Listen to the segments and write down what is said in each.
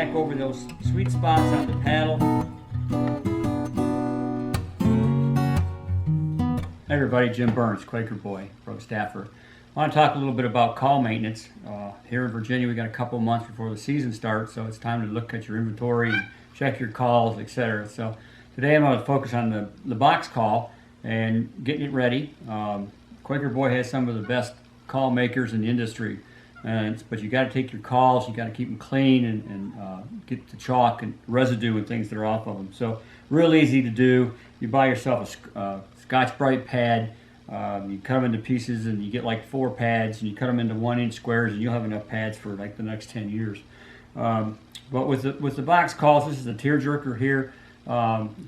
back over those sweet spots on the paddle. Hey everybody, Jim Burns, Quaker Boy Pro Staffer. I want to talk a little bit about call maintenance. Here in Virginia we got a couple months before the season starts, so it's time to look at your inventory and check your calls, etc. So today I'm going to focus on the box call and getting it ready. Quaker Boy has some of the best call makers in the industry, but you got to take your calls, you got to keep them clean and get the chalk and residue and things that are off of them. So real easy to do. You buy yourself a Scotch-Brite pad. You cut them into pieces and you get like 4 pads and you cut them into 1-inch squares and you'll have enough pads for like the next 10 years. But with the box calls, this is a tearjerker here,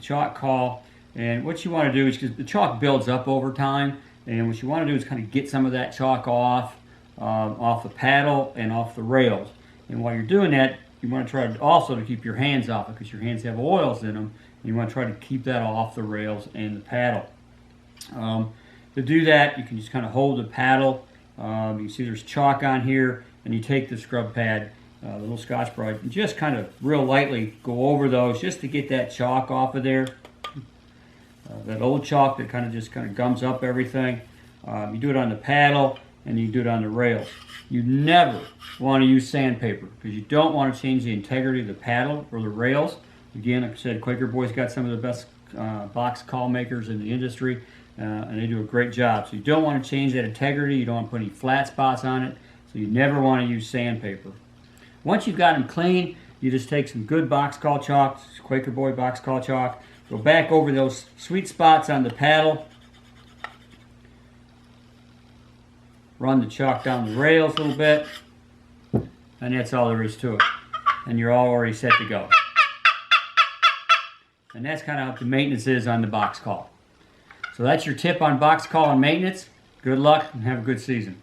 chalk call, and what you want to do is, because the chalk builds up over time, and what you want to do is kind of get some of that chalk off the paddle and off the rails. And while you're doing that, you want to try to also to keep your hands off it, because your hands have oils in them, and you want to try to keep that off the rails and the paddle. To do that, you can just kind of hold the paddle. You can see there's chalk on here, and you take the scrub pad, the little Scotch-Brite, and just kind of real lightly go over those just to get that chalk off of there. That old chalk that kind of gums up everything. You do it on the paddle, and you do it on the rails. You never want to use sandpaper, because you don't want to change the integrity of the paddle or the rails. Again, like I said, Quaker Boy's got some of the best box call makers in the industry. And they do a great job. So you don't want to change that integrity. You don't want to put any flat spots on it. So you never want to use sandpaper. Once you've got them clean, you just take some good box call chalk, Quaker Boy box call chalk, go back over those sweet spots on the paddle, run the chalk down the rails a little bit, and that's all there is to it. And you're all already set to go. And that's kind of how the maintenance is on the box call. So that's your tip on box call and maintenance. Good luck and have a good season.